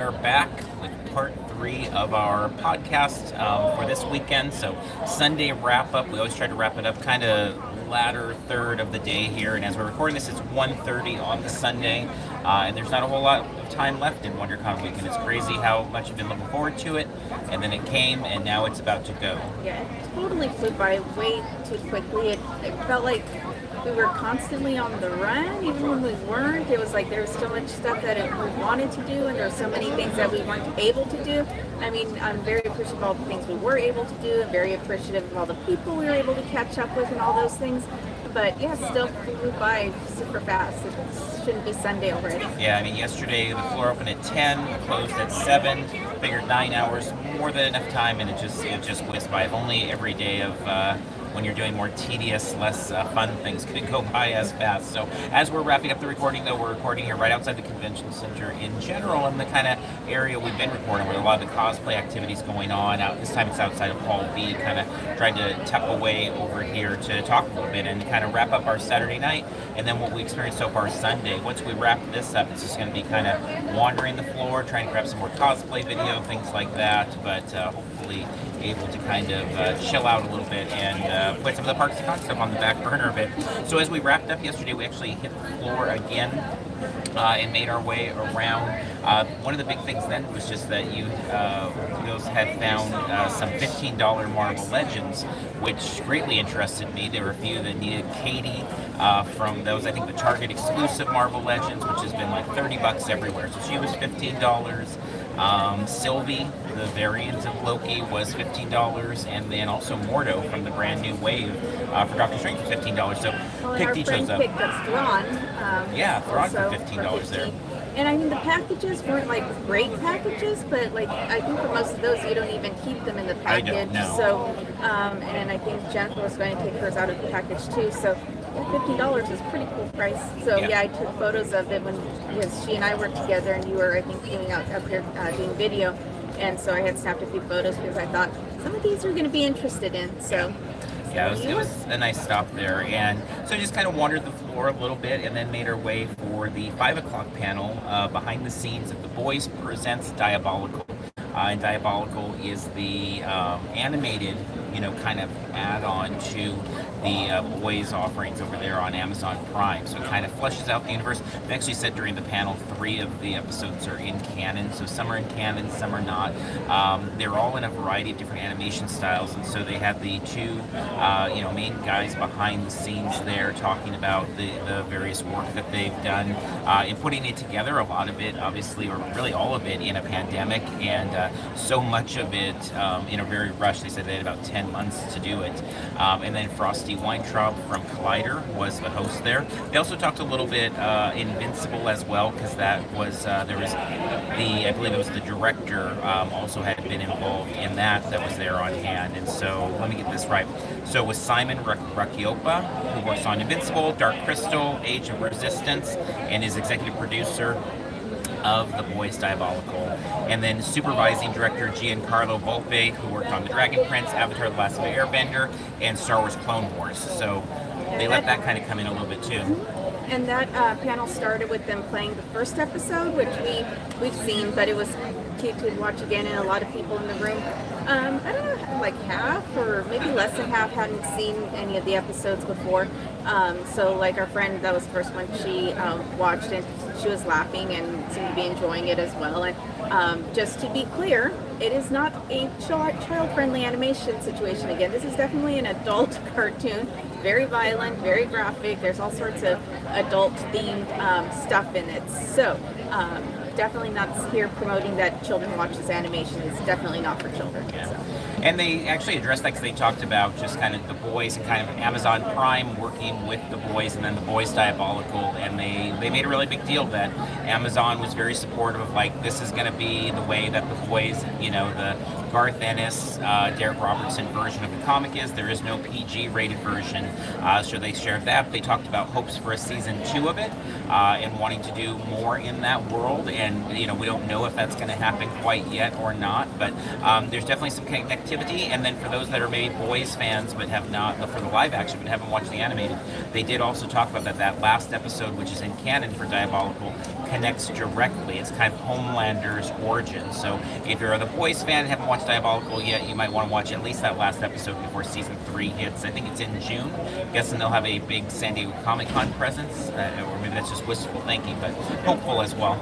We're back with part 3 of our podcast for this weekend. So Sunday wrap up. We always try to wrap it up kind of latter third of the day here. And as we're recording this, it's 1:30 on the Sunday. And there's not a whole lot of time left in WonderCon weekend. It's crazy how much I've been looking forward to it. And then it came, and now it's about to go. Yeah, it totally flew by way too quickly. It felt like we were constantly on the run, even when we weren't. It was like there was so much stuff that we wanted to do, and there were so many things that we weren't able to do. I mean, I'm very appreciative of all the things we were able to do, and very appreciative of all the people we were able to catch up with, and all those things. But yeah, still flew by super fast. It shouldn't be Sunday already. Yeah, I mean, yesterday the floor opened at 10, closed at 7. Figured 9 hours, more than enough time, and it just whizzed by. If only every day of when you're doing more tedious, less fun things could go by as fast. So as we're wrapping up the recording, though, we're recording here right outside the convention center in general, in the kind of area we've been recording, where a lot of the cosplay activities going on. Out this time, it's outside of Hall B. Kind of trying to tuck away over here to talk a little bit and kind of wrap up our Saturday night, and then what we experienced so far Sunday. Once we wrap this up, it's just going to be kind of wandering the floor, trying to grab some more cosplay video, things like that. But hopefully able to kind of chill out a little bit and put some of the Parks and Con stuff on the back burner a bit. So as we wrapped up yesterday, we actually hit the floor again and made our way around. One of the big things then was just that you guys had found some $15 Marvel Legends, which greatly interested me. There were a few that needed Katie from those, I think, the Target exclusive Marvel Legends, which has been like $30 everywhere. So she was $15. Sylvie, the variant of Loki, was $15, and then also Mordo from the brand new wave for Doctor Strange was $15. So picked each of those up. Picked up Thrawn. Yeah, Thrawn for $15 there. And I mean, the packages weren't like great packages, but like I think for most of those you don't even keep them in the package. I don't know. So, and I think Jennifer was going to take hers out of the package too. So $15 is a pretty cool price. So yeah, I took photos of it because she and I worked together, and you were, I think, hanging out up here doing video. And so I had snapped a few photos because I thought some of these are going to be interested in. So. Yeah, it was a nice stop there. And so just kind of wandered the floor a little bit and then made our way for the 5 o'clock panel behind the scenes of The Boys Presents Diabolical. And Diabolical is the animated, kind of add-on to the Boys offerings over there on Amazon Prime. So it kind of fleshes out the universe. They actually said during the panel 3 of the episodes are in canon. So some are in canon, some are not. They're all in a variety of different animation styles. And so they had the two, main guys behind the scenes there talking about the various work that they've done in putting it together. A lot of it, obviously, or really all of it, in a pandemic, and so much of it in a very rush. They said they had about 10 months to do it. And then Frosty Weintraub from Collider was the host there. They also talked a little bit Invincible as well, because that was there was I believe it was the director also had been involved in that was there on hand. And so let me get this right. So it was Simon Rakiopa, who works on Invincible, Dark Crystal, Age of Resistance, and is executive producer of The Boys Diabolical. And then supervising director Giancarlo Volpe, who worked on The Dragon Prince, Avatar: The Last Airbender, and Star Wars Clone Wars. So they let that kind of come in a little bit too. And that panel started with them playing the first episode, which we've seen, but it was cute to watch again, and a lot of people in the room. I don't know, like half or maybe less than half hadn't seen any of the episodes before. So like our friend, that was the first one she watched, and she was laughing and seemed to be enjoying it as well. And just to be clear, it is not a child-friendly animation situation. Again, this is definitely an adult cartoon. Very violent, very graphic. There's all sorts of adult-themed stuff in it. So definitely not here promoting that children watch this animation. It's definitely not for children. Yeah. So. And they actually addressed that because they talked about just kind of The Boys and kind of Amazon Prime working with The Boys, and then The Boys Diabolical, and they made a really big deal that Amazon was very supportive of, like, this is going to be the way that The Boys, the Garth Ennis, Derek Robertson version of the comic is. There is no PG rated version, so they shared that. They talked about hopes for a season 2 of it, and wanting to do more in that world, and we don't know if that's going to happen quite yet or not, but there's definitely some connectivity. And then for those that are maybe Boys fans but have not, for the live action but haven't watched the animated, they did also talk about that last episode, which is in canon for Diabolical, connects directly. It's kind of Homelander's origin. So if you're the boys fan and haven't watched Diabolical yet, you might want to watch at least that last episode before season 3 hits. I think it's in June. Guessing they'll have a big San Diego Comic-Con presence, or maybe that's just wistful thinking, but hopeful as well.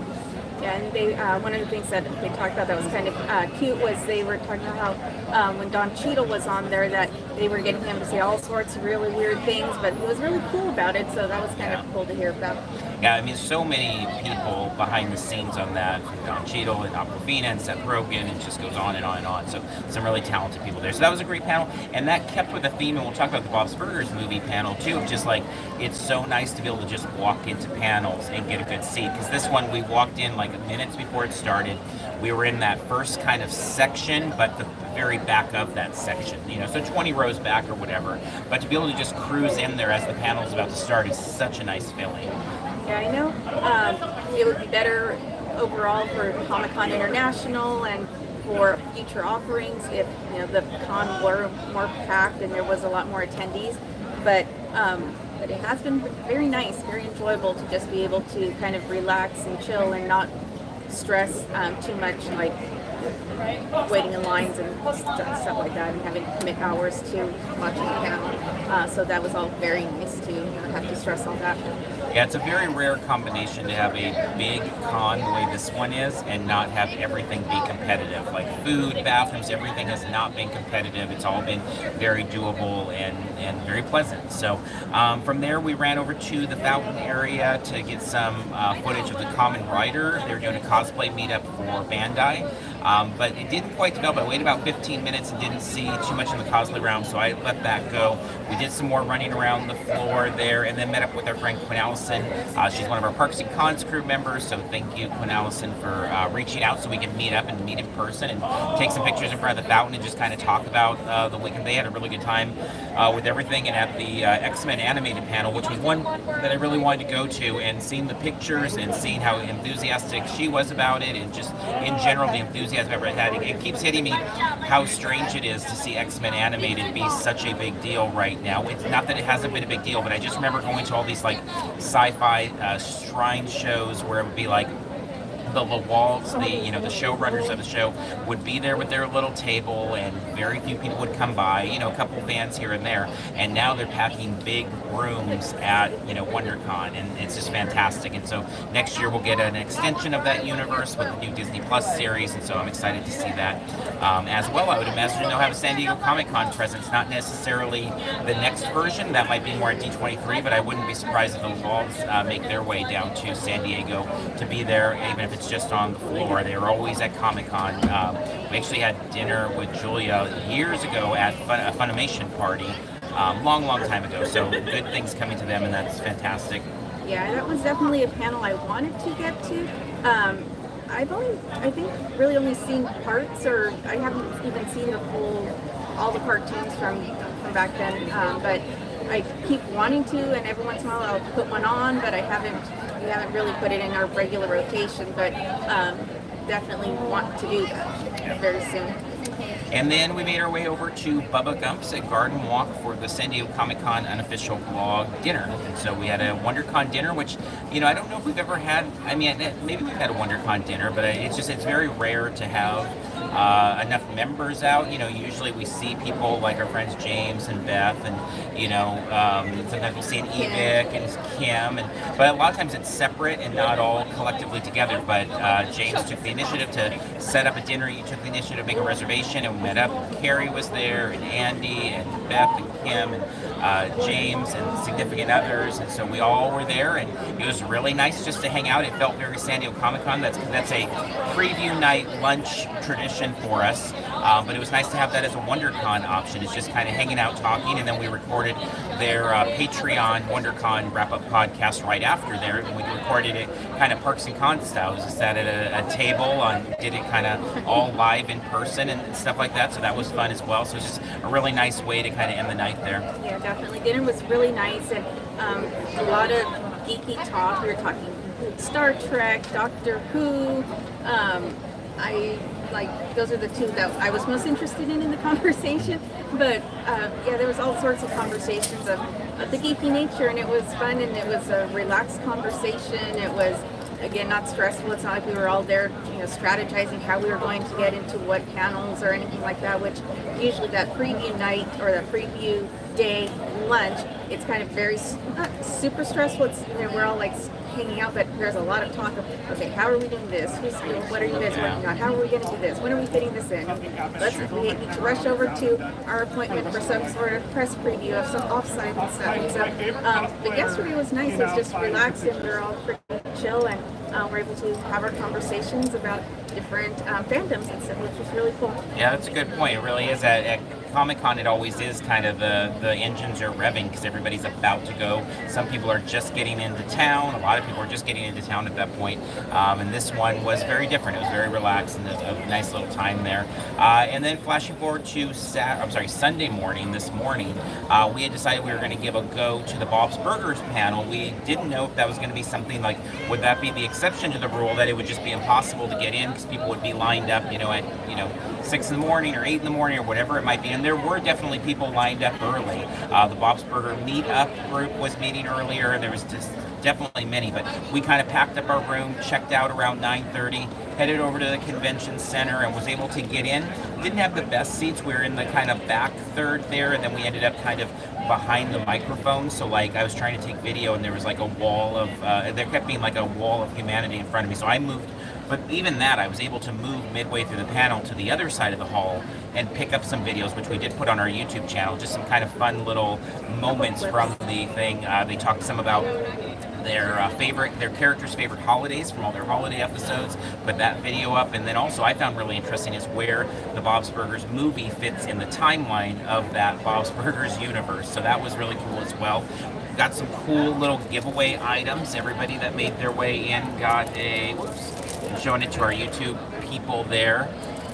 Yeah, and they one of the things that they talked about that was kind of cute was they were talking about how when Don Cheadle was on there that they were getting him to say all sorts of really weird things, but he was really cool about it, so that was kind of cool to hear about. Yeah, I mean, so many people behind the scenes on that, from Don Cheadle and Aquafina and Seth Rogen, and it just goes on and on and on. So some really talented people there. So that was a great panel, and that kept with the theme, and we'll talk about the Bob's Burgers movie panel too, just like it's so nice to be able to just walk into panels and get a good seat, because this one we walked in like minutes before it started. We were in that first kind of section, but the very back of that section, so 20 rows back or whatever. But to be able to just cruise in there as the panel is about to start is such a nice feeling. Yeah, I know. It would be better overall for Comic-Con International and for future offerings if the con were more packed and there was a lot more attendees. But it has been very nice, very enjoyable to just be able to kind of relax and chill and not stress too much, like waiting in lines and stuff like that, and having to commit hours to watching the panel. So that was all very nice to not have to stress all that. Yeah, it's a very rare combination to have a big con the way this one is and not have everything be competitive. Like food, bathrooms, everything has not been competitive. It's all been very doable and very pleasant. So from there we ran over to the fountain area to get some footage of the Common Rider. They were doing a cosplay meetup for Bandai. But it didn't quite develop. I waited about 15 minutes and didn't see too much in the cosplay realm, so I let that go. We did some more running around the floor there, and then met up with our friend Quinn Allison. She's one of our Parks and Cons crew members, so thank you, Quinn Allison, for reaching out so we could meet up and meet in person and take some pictures in front of the fountain and just kind of talk about the weekend. They had a really good time with everything, and at the X-Men animated panel, which was one that I really wanted to go to, and seeing the pictures and seeing how enthusiastic she was about it, and just in general the enthusiasm I've ever had. It keeps hitting me how strange it is to see X-Men animated be such a big deal right now. It's not that it hasn't been a big deal, but I just remember going to all these like sci-fi shrine shows where it would be like the Waltz, the showrunners of the show would be there with their little table, and very few people would come by. A couple fans here and there. And now they're packing big rooms at WonderCon, and it's just fantastic. And so next year we'll get an extension of that universe with the new Disney Plus series, and so I'm excited to see that as well. I would imagine they'll have a San Diego Comic-Con presence, not necessarily the next version. That might be more at D23, but I wouldn't be surprised if the Waltz make their way down to San Diego to be there, even if it's just on the floor. They were always at Comic-Con. We actually had dinner with Julia years ago at a Funimation party, long time ago. So good things coming to them, and that's fantastic. Yeah, that was definitely a panel I wanted to get to. I've really only seen parts, or I haven't even seen all the cartoons from back then. But I keep wanting to, and every once in a while I'll put one on, but we haven't really put it in our regular rotation, but definitely want to do that very soon. And then we made our way over to Bubba Gump's at Garden Walk for the San Diego Comic-Con Unofficial blog dinner. And so we had a WonderCon dinner, which, I don't know if we've ever had. I mean, maybe we've had a WonderCon dinner, but it's very rare to have enough members out. Usually we see people like our friends James and Beth, and sometimes we'll see an Evic and Kim, but a lot of times it's separate and not all collectively together. But James took the initiative to set up a dinner. You took the initiative to make a reservation, and we met up. Carrie was there, and Andy, and Beth, and Kim, and James, and significant others, and so we all were there, and it was really nice just to hang out. It felt very San Diego Comic-Con. That's a preview night lunch tradition for us, but it was nice to have that as a WonderCon option. It's just kind of hanging out, talking, and then we recorded their Patreon WonderCon wrap-up podcast right after there, and we recorded it kind of Parks and Cons style. We just sat at a table and did it kind of all live in person and stuff like that, so that was fun as well. So it's just a really nice way to kind of end the night there. Yeah, definitely. Dinner was really nice, and a lot of geeky talk. We were talking Star Trek, Doctor Who. Those are the two that I was most interested in the conversation. But there was all sorts of conversations of the geeky nature, and it was fun, and it was a relaxed conversation. It was again, not stressful. It's not like we were all there, strategizing how we were going to get into what panels or anything like that, which usually that preview night or the preview day lunch, it's kind of very, not super stressful. It's, we're all like hanging out, but there's a lot of talk of, okay, how are we doing this? What are you guys working on? How are we going to do this? When are we fitting this in? We need to rush over to our appointment for some sort of press preview of some offsite and stuff. And so, but yesterday was nice. It was just relaxed, and we were all pretty chill, and we're able to have our conversations about different fandoms and stuff, which was really cool. Yeah, that's a good point. It really is. At Comic-Con, it always is kind of the engines are revving because everybody's about to go. Some people are just getting into town. A lot of people are just getting into town at that point. And this one was very different. It was very relaxed and a nice little time there. And then flashing forward to Sunday morning, this morning, we had decided we were going to give a go to the Bob's Burgers panel. We didn't know if that was going to be something like, would that be the exception to the rule that it would just be impossible to get in because people would be lined up, at 6 in the morning or 8 in the morning or whatever it might be. And there were definitely people lined up early. The Bob's Burger meetup group was meeting earlier. There was just definitely many, but we kind of packed up our room, checked out around 9:30, headed over to the convention center and was able to get in. Didn't have the best seats. We were in the kind of back third there, and then we ended up kind of behind the microphone. So like I was trying to take video and there was like a wall of, there kept being like a wall of humanity in front of me. So I moved. But even that, I was able to move midway through the panel to the other side of the hall and pick up some videos, which we did put on our YouTube channel, just some kind of fun little moments from the thing. They talked some about their characters' favorite holidays from all their holiday episodes, put that video up. And then also I found really interesting is where the Bob's Burgers movie fits in the timeline of that Bob's Burgers universe. So that was really cool as well. Got some cool little giveaway items. Everybody that made their way in got I'm showing it to our YouTube people there.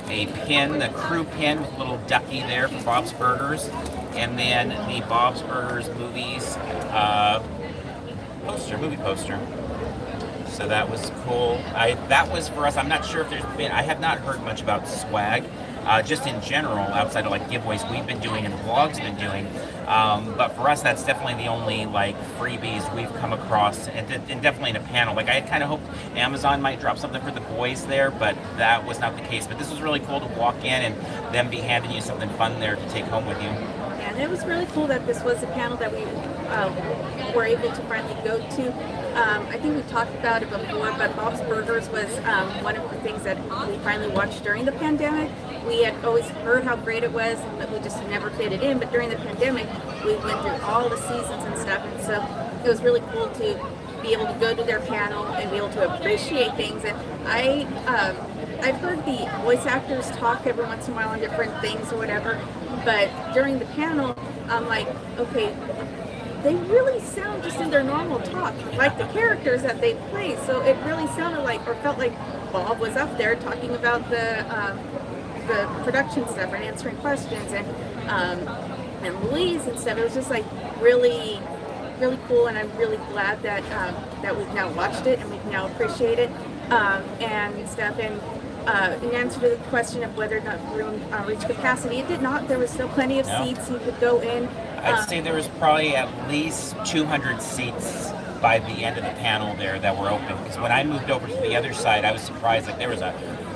A pin, the crew pin with a little ducky there for Bob's Burgers. And then the Bob's Burgers movies movie poster. So that was cool. That was for us. I'm not sure if I have not heard much about swag. Just in general, outside of like giveaways we've been doing and vlogs been doing. But for us, that's definitely the only like freebies we've come across, and definitely in a panel. Like I had kind of hoped Amazon might drop something for the boys there, but that was not the case. But this was really cool to walk in and them be handing you something fun there to take home with you. And it was really cool that this was a panel that we were able to finally go to. I think we talked about it before, but Bob's Burgers was one of the things that we finally watched during the pandemic. We had always heard how great it was, but we just never fit it in. But during the pandemic, we went through all the seasons and stuff, and so it was really cool to be able to go to their panel and be able to appreciate things. And I've heard the voice actors talk every once in a while on different things or whatever, but during the panel, I'm like, okay, they really sound just in their normal talk, like the characters that they play. So it really sounded like, or felt like Bob was up there talking about the production stuff and answering questions, and Louise and stuff. It was just like really, really cool, and I'm really glad that that we've now watched it and we've now appreciated and stuff. And in answer to the question of whether or not the room reached capacity, it did not. There was still plenty of seats you could go in. I'd say there was probably at least 200 seats by the end of the panel there that were open. Because when I moved over to the other side, I was surprised. Like there was a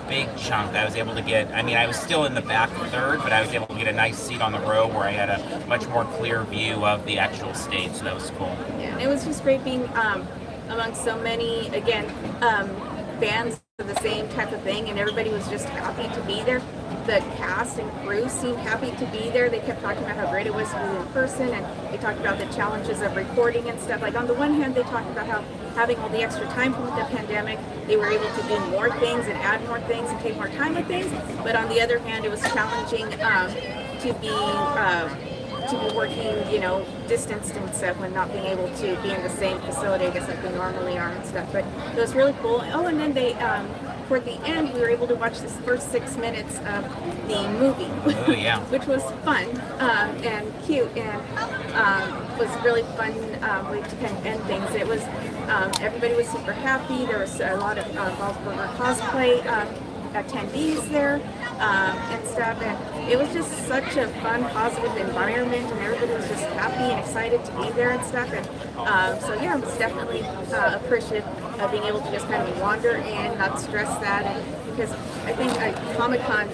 big chunk I was able to get. I mean, I was still in the back third, but I was able to get a nice seat on the row where I had a much more clear view of the actual stage. So that was cool. Yeah, and it was just great being among so many, again, fans of the same type of thing, and everybody was just happy to be there. The cast and crew seemed happy to be there. They kept talking about how great it was to be in person, and they talked about the challenges of recording and stuff. Like on the one hand, they talked about how having all the extra time from the pandemic, they were able to do more things and add more things and take more time with things. But on the other hand, it was challenging to be working, distanced and stuff, when not being able to be in the same facility, I guess, like we normally are and stuff. But it was really cool. Oh, and then they, toward the end, we were able to watch this first 6 minutes of the movie, oh, yeah. which was fun and cute, and was really fun way to kind of end things. It was, everybody was super happy. There was a lot of Bob's Burger cosplay attendees there and stuff, and it was just such a fun, positive environment, and everybody was just happy and excited to be there and stuff. And so yeah, I was definitely appreciative. being able to just kind of wander in, not stress that, and because I think at Comic-Con,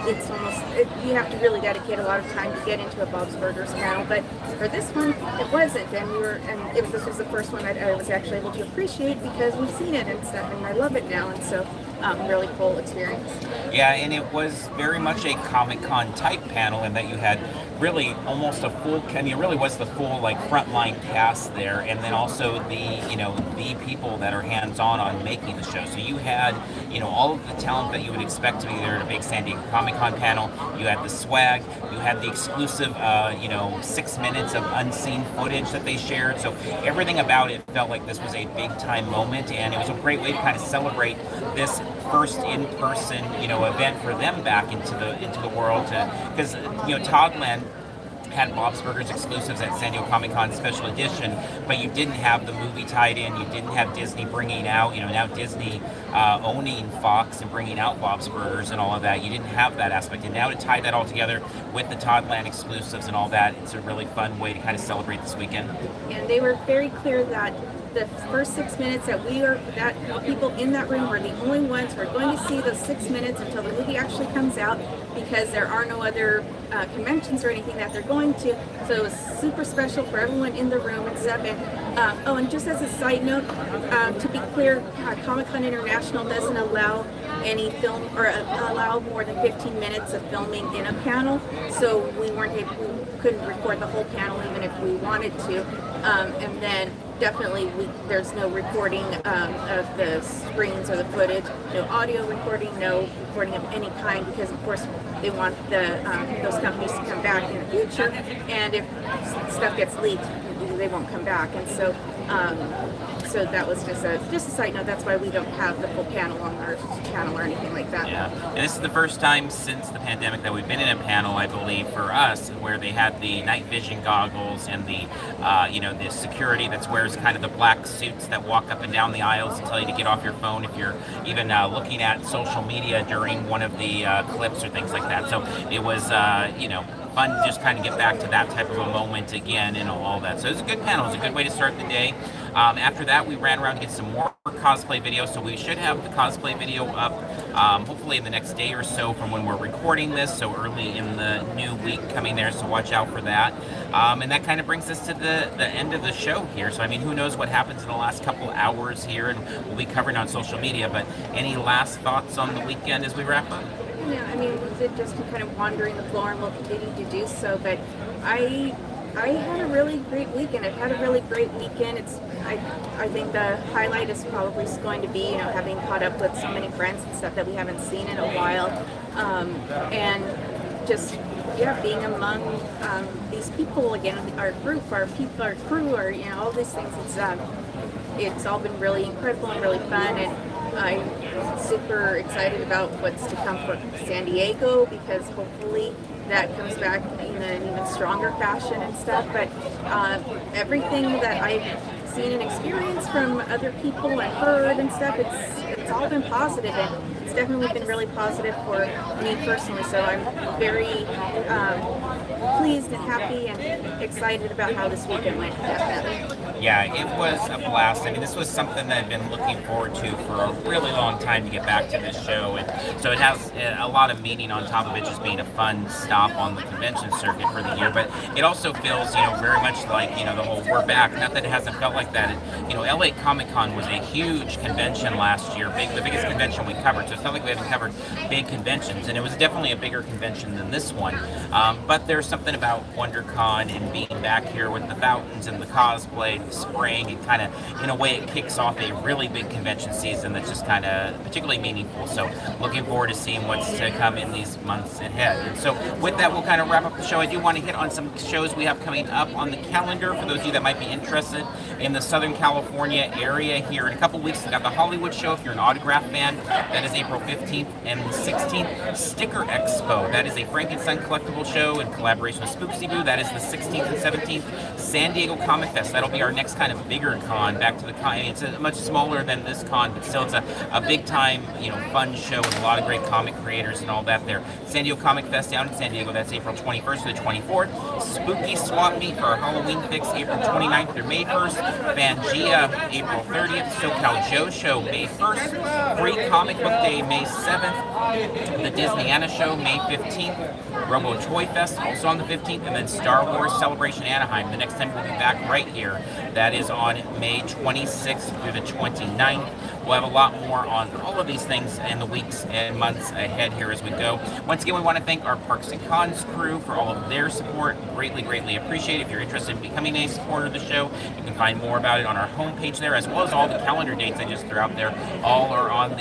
it's almost, you have to really dedicate a lot of time to get into a Bob's Burgers panel, but for this one, it wasn't, and this was the first one that I was actually able to appreciate because we've seen it and stuff, and I love it now, and so really cool experience. Yeah, and it was very much a Comic-Con type panel in that you had really almost a full, I mean, it really was the full like frontline cast there, and then also the people that are hands-on on making the show. So you had, all of the talent that you would expect to be there at a big San Diego Comic-Con panel. You had the swag, you had the exclusive, 6 minutes of unseen footage that they shared. So everything about it felt like this was a big-time moment, and it was a great way to kind of celebrate this first in-person, event for them back into the world. Because Toddland had Bob's Burgers exclusives at San Diego Comic-Con Special Edition, but you didn't have the movie tied in. You didn't have Disney bringing out, now Disney owning Fox and bringing out Bob's Burgers and all of that. You didn't have that aspect, and now to tie that all together with the Toddland exclusives and all that, it's a really fun way to kind of celebrate this weekend. And they were very clear that the first 6 minutes that people in that room were the only ones who are going to see those 6 minutes until the movie actually comes out, because there are no other conventions or anything that they're going to. So it was super special for everyone in the room and stuff. And just as a side note, to be clear, Comic-Con International doesn't allow any film or allow more than 15 minutes of filming in a panel. So we couldn't record the whole panel even if we wanted to. And then definitely there's no recording of the screens or the footage, no audio recording, no recording of any kind, because of course they want those companies to come back in the future, and if stuff gets leaked, they won't come back. And so so that was just a side note. That's why we don't have the full panel on our channel or anything like that. Yeah, and this is the first time since the pandemic that we've been in a panel, I believe, for us, where they had the night vision goggles and the the security that wears kind of the black suits that walk up and down the aisles and tell you to get off your phone if you're even looking at social media during one of the clips or things like that. So it was fun to just kind of get back to that type of a moment again and all that. So it was a good panel. It was a good way to start the day. After that, we ran around to get some more cosplay video, so we should have the cosplay video up hopefully in the next day or so from when we're recording this, so early in the new week coming there, so watch out for that. And that kind of brings us to the end of the show here. So I mean, who knows what happens in the last couple hours here, and we'll be covering on social media, but any last thoughts on the weekend as we wrap up? Yeah, I mean, we did just kind of wandering the floor, and we'll continue to do so, but I had a really great weekend. I've had a really great weekend. I think the highlight is probably going to be, having caught up with so many friends and stuff that we haven't seen in a while, and just being among these people again, our group, our people, our crew, all these things. It's all been really incredible and really fun, and I'm super excited about what's to come for San Diego, because hopefully that comes back in an even stronger fashion and stuff. But everything that I've seen and experienced from other people and heard and stuff, it's all been positive, and it's definitely been really positive for me personally. So I'm very pleased and happy and excited about how this weekend went, definitely. Yeah, it was a blast. I mean, this was something that I've been looking forward to for a really long time, to get back to this show, and so it has a lot of meaning on top of it just being a fun stop on the convention circuit for the year. But it also feels, very much like, the whole we're back. Not that it hasn't felt like that. LA Comic-Con was a huge convention last year, the biggest convention we covered. So it's not like we haven't covered big conventions, and it was definitely a bigger convention than this one. But there's something about WonderCon and being back here with the fountains and the cosplay, the spring, and kind of, in a way, it kicks off a really big convention season that's just kind of particularly meaningful. So looking forward to seeing what's to come in these months ahead. And so with that, we'll kind of wrap up the show. I do want to hit on some shows we have coming up on the calendar for those of you that might be interested in the Southern California area here. In a couple weeks, we've got the Hollywood show. If you're an autograph fan, that is a April 15th and 16th. Sticker Expo, that is a Frankenstein collectible show in collaboration with Spooksy Boo. That is the 16th and 17th. San Diego Comic Fest, that'll be our next kind of bigger con, back to the con. I mean, it's much smaller than this con, but still it's a big time, fun show with a lot of great comic creators and all that there. San Diego Comic Fest down in San Diego, that's April 21st to the 24th. Spooky Swap Meet for our Halloween fix, April 29th through May 1st. Vangia, April 30th. SoCal Joe Show, May 1st. Free Comic Book Day, May 7th. The Disneyana Show, May 15th. Robo Toy Fest, also on the 15th. And then Star Wars Celebration Anaheim. The next time we'll be back right here. That is on May 26th through the 29th. We'll have a lot more on all of these things in the weeks and months ahead here as we go. Once again, we want to thank our Parks and Cons crew for all of their support. Greatly, greatly appreciate it. If you're interested in becoming a supporter of the show, you can find more about it on our homepage there, as well as all the calendar dates I just threw out there. All are on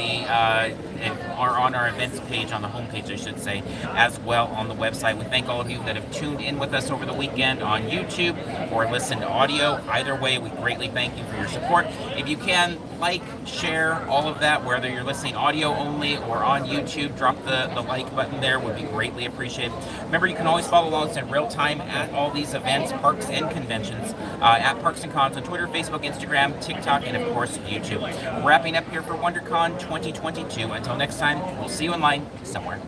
our events page, on the homepage, I should say, as well on the website. We thank all of you that have tuned in with us over the weekend on YouTube or listened to audio. Either way, we greatly thank you for your support. If you can, like, share, all of that, whether you're listening audio only or on YouTube, drop the like button there, would be greatly appreciated. Remember, you can always follow along in real time at all these events, parks, and conventions at Parks and Cons on Twitter, Facebook, Instagram, TikTok, and of course YouTube. Wrapping up here for WonderCon 2022. Until next time, we'll see you in line somewhere.